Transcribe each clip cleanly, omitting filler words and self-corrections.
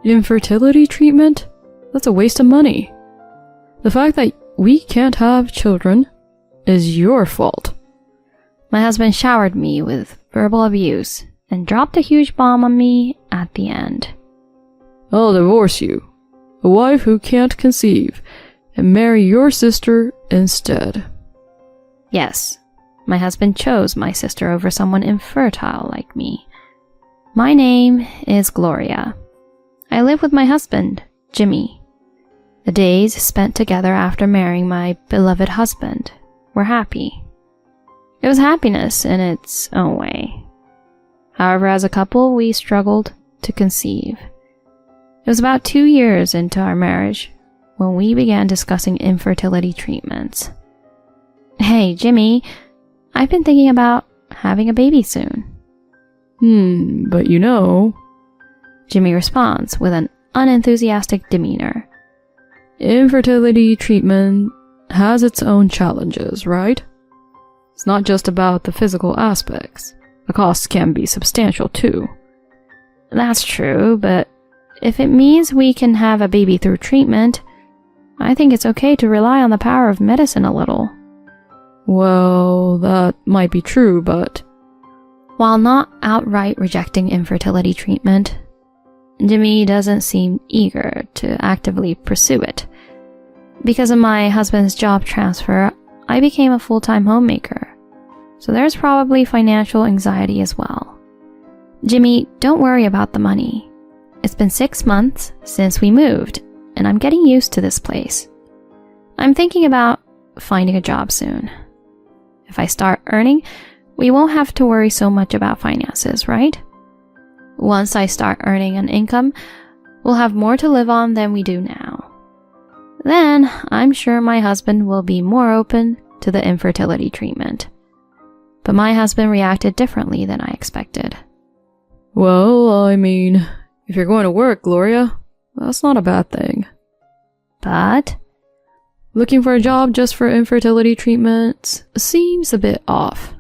Infertility treatment? That's a waste of money. The fact that we can't have children is your fault. My husband showered me with verbal abuse and dropped a huge bomb on me at the end. I'll divorce you, a wife who can't conceive, and marry your sister instead. Yes, my husband chose my sister over someone infertile like me. My name is Gloria. I live with my husband, Jimmy. The days spent together after marrying my beloved husband were happy. It was happiness in its own way. However, as a couple, we struggled to conceive. It was about 2 years into our marriage when we began discussing infertility treatments. Hey, Jimmy, I've been thinking about having a baby soon. But you know... Jimmy responds with an unenthusiastic demeanor. Infertility treatment has its own challenges, right? It's not just about the physical aspects. The costs can be substantial too. That's true, but if it means we can have a baby through treatment, I think it's okay to rely on the power of medicine a little. Well, that might be true, but... While not outright rejecting infertility treatment, Jimmy doesn't seem eager to actively pursue it. Because of my husband's job transfer, I became a full-time homemaker, so there's probably financial anxiety as well. Jimmy, don't worry about the money. It's been 6 months since we moved, and I'm getting used to this place. I'm thinking about finding a job soon. If I start earning, we won't have to worry so much about finances, right? Once I start earning an income, we'll have more to live on than we do now. Then, I'm sure my husband will be more open to the infertility treatment. But my husband reacted differently than I expected. Well, I mean, if you're going to work, Gloria, that's not a bad thing. But? Looking for a job just for infertility treatments seems a bit off.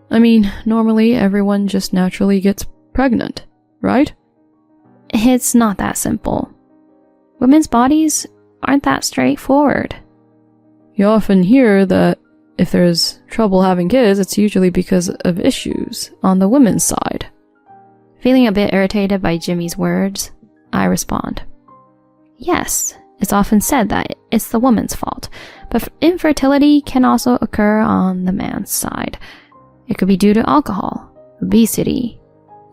I mean, normally everyone just naturally gets pregnant, right? It's not that simple. Women's bodies aren't that straightforward. You often hear that if there's trouble having kids, it's usually because of issues on the women's side. Feeling a bit irritated by Jimmy's words, I respond. Yes, it's often said that it's the woman's fault, but infertility can also occur on the man's side. It could be due to alcohol, obesity,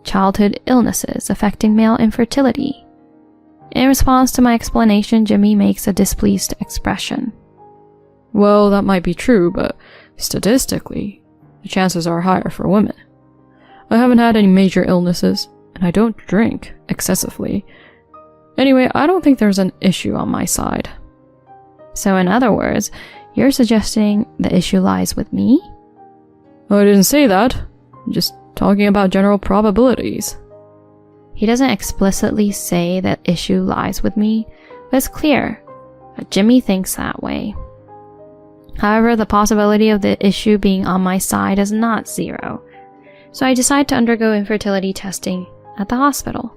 childhood illnesses affecting male infertility. In response to my explanation, Jimmy makes a displeased expression. Well, that might be true, but statistically, the chances are higher for women. I haven't had any major illnesses, and I don't drink excessively. Anyway, I don't think there's an issue on my side. So in other words, you're suggesting the issue lies with me? I didn't say that. I'm just talking about general probabilities. He doesn't explicitly say that issue lies with me, but it's clear that Jimmy thinks that way. However, the possibility of the issue being on my side is not zero, so I decide to undergo infertility testing at the hospital.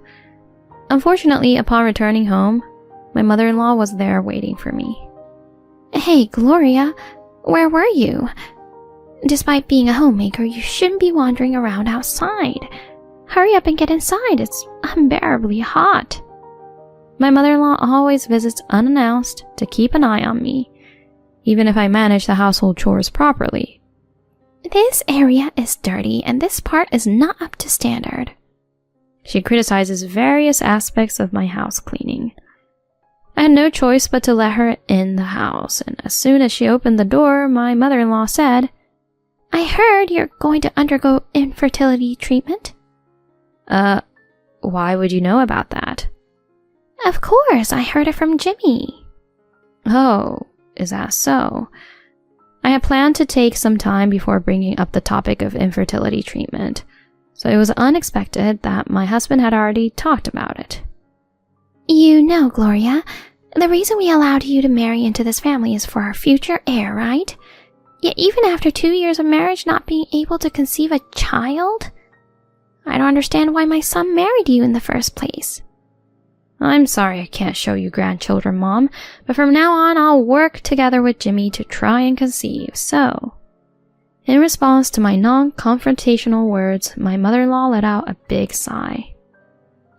Unfortunately, upon returning home, my mother-in-law was there waiting for me. Hey, Gloria, where were you? Despite being a homemaker, you shouldn't be wandering around outside. Hurry up and get inside, it's unbearably hot. My mother-in-law always visits unannounced to keep an eye on me, even if I manage the household chores properly. This area is dirty and this part is not up to standard. She criticizes various aspects of my house cleaning. I had no choice but to let her in the house, and as soon as she opened the door, my mother-in-law said, I heard you're going to undergo infertility treatment. Why would you know about that? Of course, I heard it from Jimmy. Oh, is that so? I had planned to take some time before bringing up the topic of infertility treatment, so it was unexpected that my husband had already talked about it. You know, Gloria, the reason we allowed you to marry into this family is for our future heir, right? Yet even after 2 years of marriage not being able to conceive a child? I don't understand why my son married you in the first place. I'm sorry I can't show you grandchildren, Mom, but from now on I'll work together with Jimmy to try and conceive, so... In response to my non-confrontational words, my mother-in-law let out a big sigh.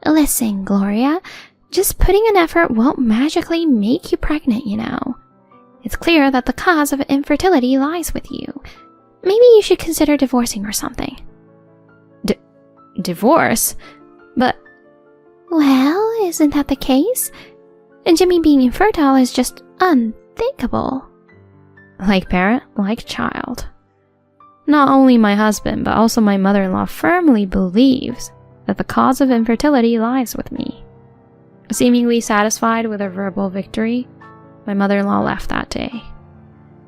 Listen, Gloria, just putting in effort won't magically make you pregnant, you know. It's clear that the cause of infertility lies with you. Maybe you should consider divorcing or something. Divorce? But... Well, isn't that the case? And Jimmy being infertile is just unthinkable. Like parent, like child. Not only my husband, but also my mother-in-law firmly believes that the cause of infertility lies with me. Seemingly satisfied with her verbal victory, my mother-in-law left that day.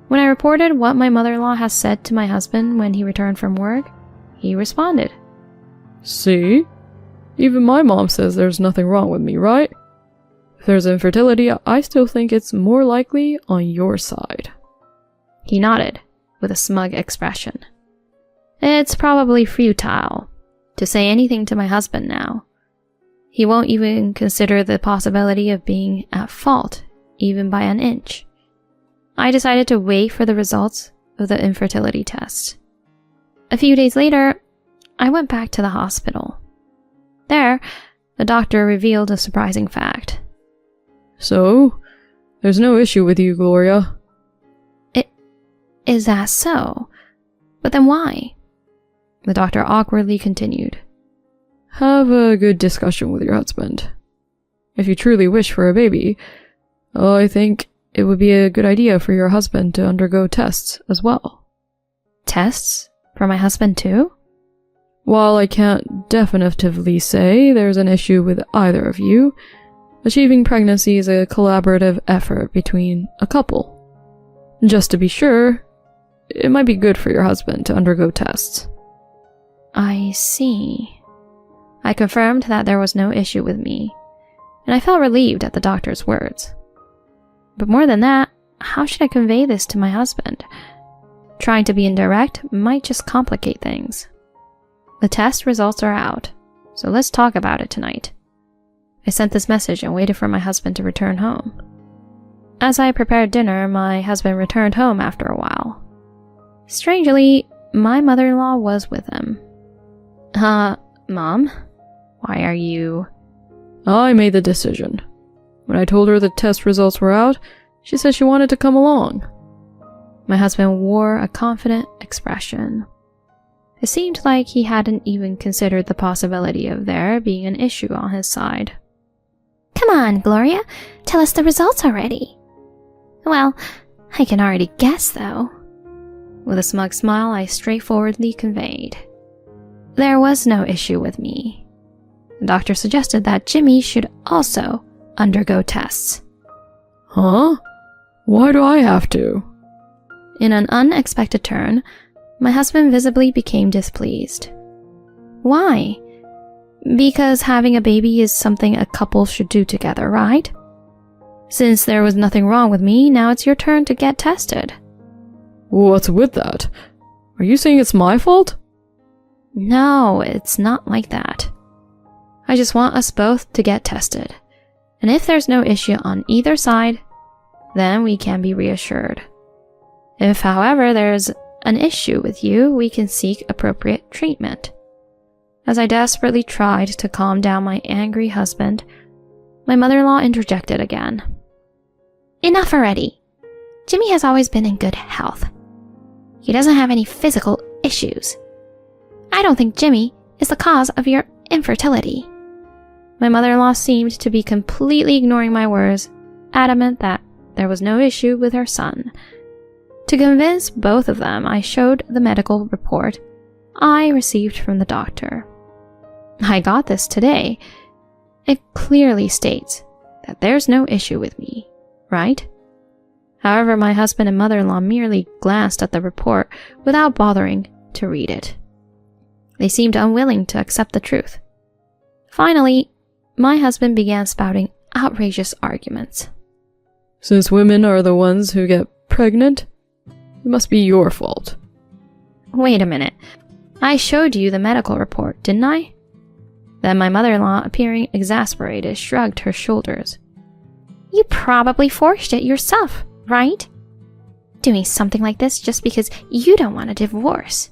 When I reported what my mother-in-law has said to my husband when he returned from work, he responded. See? Even my mom says there's nothing wrong with me, right? If there's infertility, I still think it's more likely on your side. He nodded with a smug expression. It's probably futile to say anything to my husband now. He won't even consider the possibility of being at fault, even by an inch. I decided to wait for the results of the infertility test. A few days later, I went back to the hospital. There, the doctor revealed a surprising fact. So, there's no issue with you, Gloria. Is that so? But then why? The doctor awkwardly continued. Have a good discussion with your husband. If you truly wish for a baby, I think it would be a good idea for your husband to undergo tests as well. Tests? For my husband too? While I can't definitively say there's an issue with either of you, achieving pregnancy is a collaborative effort between a couple. Just to be sure, it might be good for your husband to undergo tests. I see. I confirmed that there was no issue with me, and I felt relieved at the doctor's words. But more than that, how should I convey this to my husband? Trying to be indirect might just complicate things. The test results are out, so let's talk about it tonight. I sent this message and waited for my husband to return home. As I prepared dinner, my husband returned home after a while. Strangely, my mother-in-law was with him. Mom? Why are you... I made the decision. When I told her the test results were out, she said she wanted to come along. My husband wore a confident expression. It seemed like he hadn't even considered the possibility of there being an issue on his side. Come on, Gloria. Tell us the results already. Well, I can already guess, though. With a smug smile, I straightforwardly conveyed. There was no issue with me. The doctor suggested that Jimmy should also undergo tests. Huh? Why do I have to? In an unexpected turn, my husband visibly became displeased. Why? Because having a baby is something a couple should do together, right? Since there was nothing wrong with me, now it's your turn to get tested. What's with that? Are you saying it's my fault? No, it's not like that. I just want us both to get tested. And if there's no issue on either side, then we can be reassured. If, however, there's an issue with you, we can seek appropriate treatment. As I desperately tried to calm down my angry husband, my mother-in-law interjected again. Enough already. Jimmy has always been in good health. He doesn't have any physical issues. I don't think Jimmy is the cause of your infertility. My mother-in-law seemed to be completely ignoring my words, adamant that there was no issue with her son. To convince both of them, I showed the medical report I received from the doctor. I got this today. It clearly states that there's no issue with me, right? However, my husband and mother-in-law merely glanced at the report without bothering to read it. They seemed unwilling to accept the truth. Finally, my husband began spouting outrageous arguments. Since women are the ones who get pregnant, it must be your fault. Wait a minute. I showed you the medical report, didn't I? Then my mother-in-law, appearing exasperated, shrugged her shoulders. You probably forced it yourself, right? Doing something like this just because you don't want a divorce.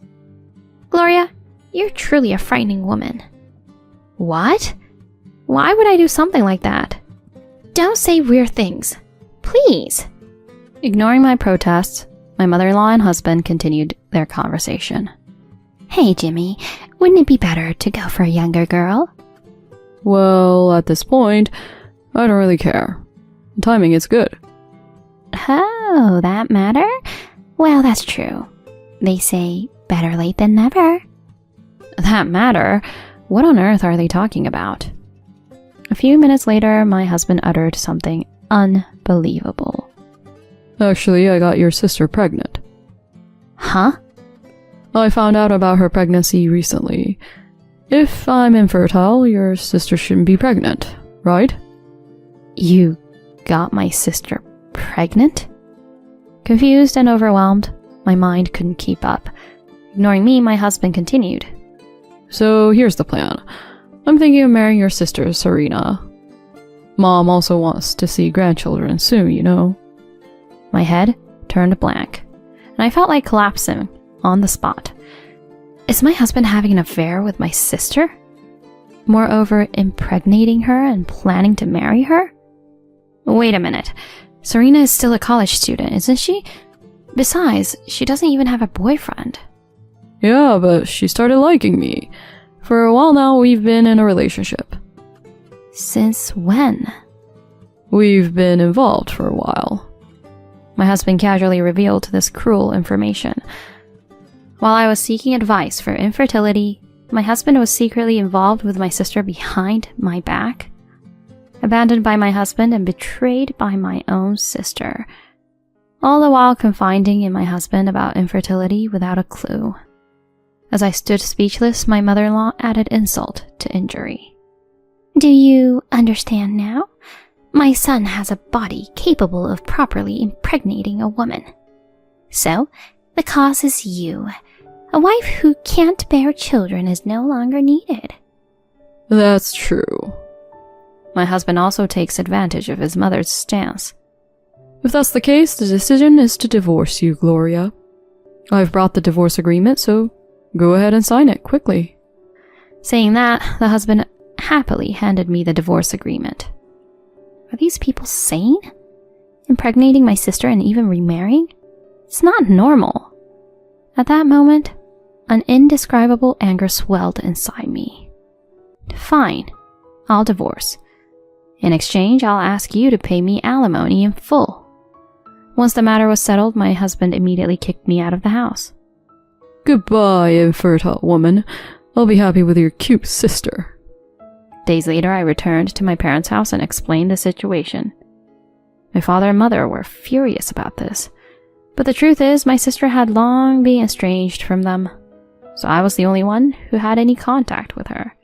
Gloria, you're truly a frightening woman. What? Why would I do something like that? Don't say weird things. Please. Ignoring my protests, my mother-in-law and husband continued their conversation. Hey, Jimmy, wouldn't it be better to go for a younger girl? Well, at this point, I don't really care. The timing is good. Oh, that matter? Well, that's true. They say better late than never. That matter? What on earth are they talking about? A few minutes later, my husband uttered something unbelievable. Actually, I got your sister pregnant. Huh? I found out about her pregnancy recently. If I'm infertile, your sister shouldn't be pregnant, right? You got my sister pregnant? Confused and overwhelmed, my mind couldn't keep up. Ignoring me, my husband continued. So here's the plan. I'm thinking of marrying your sister, Serena. Mom also wants to see grandchildren soon, you know. My head turned blank, and I felt like collapsing on the spot. Is my husband having an affair with my sister? Moreover, impregnating her and planning to marry her? Wait a minute. Serena is still a college student, isn't she? Besides, she doesn't even have a boyfriend. Yeah, but she started liking me. For a while now, we've been in a relationship. Since when? We've been involved for a while. My husband casually revealed this cruel information. While I was seeking advice for infertility, my husband was secretly involved with my sister behind my back. Abandoned by my husband and betrayed by my own sister. All the while confiding in my husband about infertility without a clue. As I stood speechless, my mother-in-law added insult to injury. Do you understand now? My son has a body capable of properly impregnating a woman. So, the cause is you. A wife who can't bear children is no longer needed. That's true. My husband also takes advantage of his mother's stance. If that's the case, the decision is to divorce you, Gloria. I've brought the divorce agreement, so go ahead and sign it quickly. Saying that, the husband happily handed me the divorce agreement. Are these people sane? Impregnating my sister and even remarrying? It's not normal. At that moment, an indescribable anger swelled inside me. Fine, I'll divorce. In exchange, I'll ask you to pay me alimony in full. Once the matter was settled, my husband immediately kicked me out of the house. Goodbye, infertile woman. I'll be happy with your cute sister. Days later, I returned to my parents' house and explained the situation. My father and mother were furious about this, but the truth is my sister had long been estranged from them, so I was the only one who had any contact with her.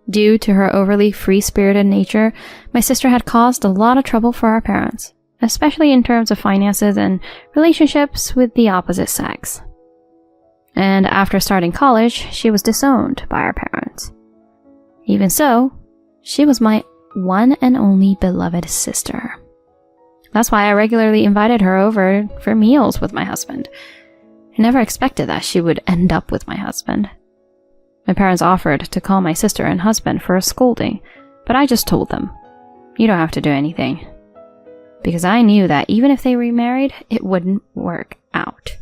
Due to her overly free-spirited nature, my sister had caused a lot of trouble for our parents, especially in terms of finances and relationships with the opposite sex. And after starting college, she was disowned by our parents. Even so, she was my one and only beloved sister. That's why I regularly invited her over for meals with my husband. I never expected that she would end up with my husband. My parents offered to call my sister and husband for a scolding, but I just told them, you don't have to do anything. Because I knew that even if they remarried, it wouldn't work out.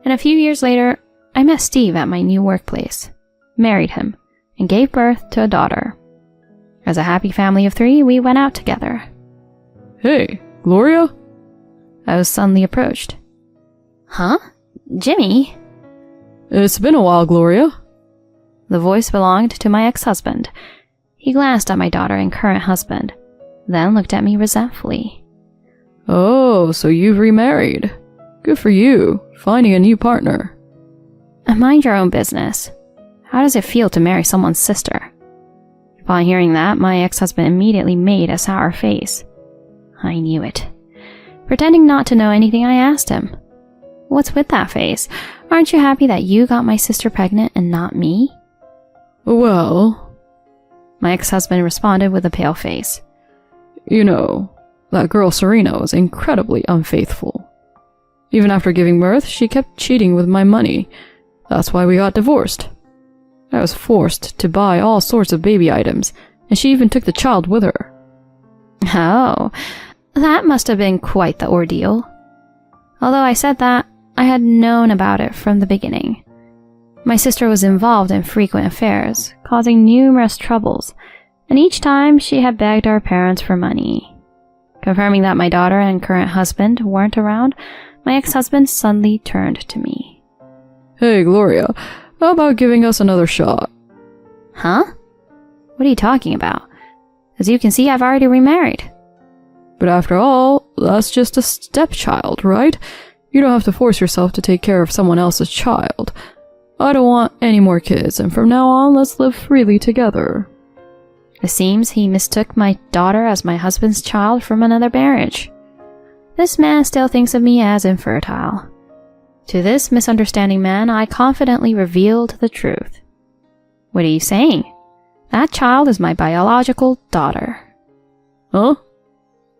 And a few years later, I met Steve at my new workplace, married him, and gave birth to a daughter. As a happy family of 3, we went out together. Hey, Gloria? I was suddenly approached. Huh? Jimmy? It's been a while, Gloria. The voice belonged to my ex-husband. He glanced at my daughter and current husband, then looked at me resentfully. Oh, so you've remarried. Good for you, finding a new partner. Mind your own business. How does it feel to marry someone's sister? Upon hearing that, my ex-husband immediately made a sour face. I knew it. Pretending not to know anything, I asked him, What's with that face? Aren't you happy that you got my sister pregnant and not me? Well, My ex-husband responded with a pale face. You know, that girl Serena was incredibly unfaithful. Even after giving birth, she kept cheating with my money. That's why we got divorced. I was forced to buy all sorts of baby items, and she even took the child with her. Oh, that must have been quite the ordeal. Although I said that, I had known about it from the beginning. My sister was involved in frequent affairs, causing numerous troubles, and each time she had begged our parents for money. Confirming that my daughter and current husband weren't around, my ex-husband suddenly turned to me. Hey, Gloria, how about giving us another shot? Huh? What are you talking about? As you can see, I've already remarried. But after all, that's just a stepchild, right? You don't have to force yourself to take care of someone else's child. I don't want any more kids, and from now on, let's live freely together. It seems he mistook my daughter as my husband's child from another marriage. This man still thinks of me as infertile. To this misunderstanding man, I confidently revealed the truth. What are you saying? That child is my biological daughter. Huh?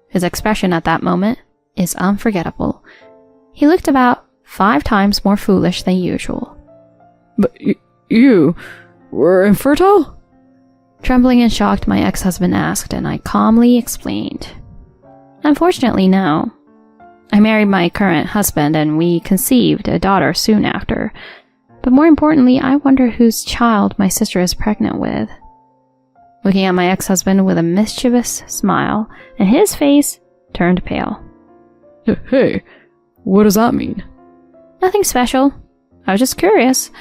His expression at that moment is unforgettable. He looked about 5 times more foolish than usual. But you were infertile? Trembling and shocked, my ex-husband asked, and I calmly explained. Unfortunately, no. I married my current husband, and we conceived a daughter soon after. But more importantly, I wonder whose child my sister is pregnant with. Looking at my ex-husband with a mischievous smile, and his face turned pale. Hey, what does that mean? Nothing special. I was just curious.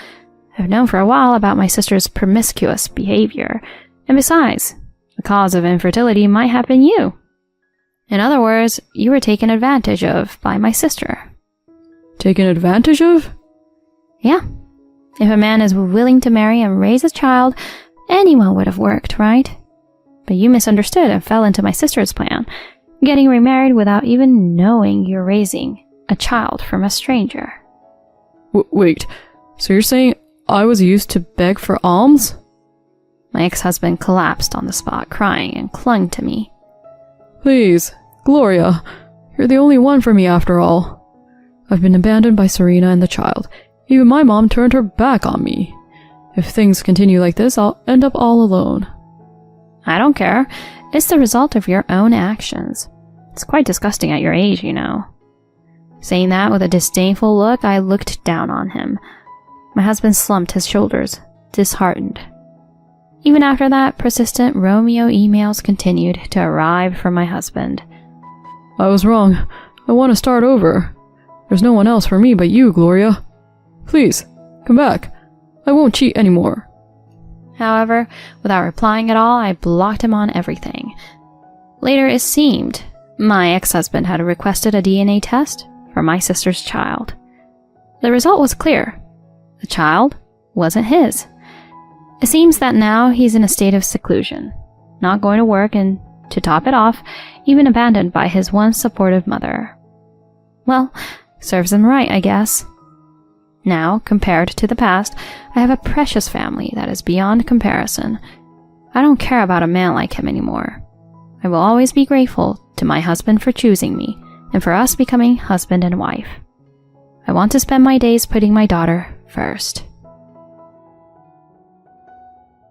I've known for a while about my sister's promiscuous behavior, and besides, the cause of infertility might have been you. In other words, you were taken advantage of by my sister. Taken advantage of? Yeah. If a man is willing to marry and raise a child, anyone would have worked, right? But you misunderstood and fell into my sister's plan, getting remarried without even knowing you're raising a child from a stranger. Wait, so you're saying I was used to beg for alms? My ex-husband collapsed on the spot, crying, and clung to me. Please, Gloria, you're the only one for me after all. I've been abandoned by Serena and the child. Even my mom turned her back on me. If things continue like this, I'll end up all alone. I don't care. It's the result of your own actions. It's quite disgusting at your age, you know. Saying that with a disdainful look, I looked down on him. My husband slumped his shoulders, disheartened. Even after that, persistent Romeo emails continued to arrive from my husband. I was wrong. I want to start over. There's no one else for me but you, Gloria. Please, come back. I won't cheat anymore. However, without replying at all, I blocked him on everything. Later, it seemed my ex-husband had requested a DNA test for my sister's child. The result was clear. The child wasn't his. It seems that now he's in a state of seclusion, not going to work, and to top it off, even abandoned by his once supportive mother. Well, serves him right, I guess. Now, compared to the past, I have a precious family that is beyond comparison. I don't care about a man like him anymore. I will always be grateful to my husband for choosing me, and for us becoming husband and wife. I want to spend my days putting my daughter first.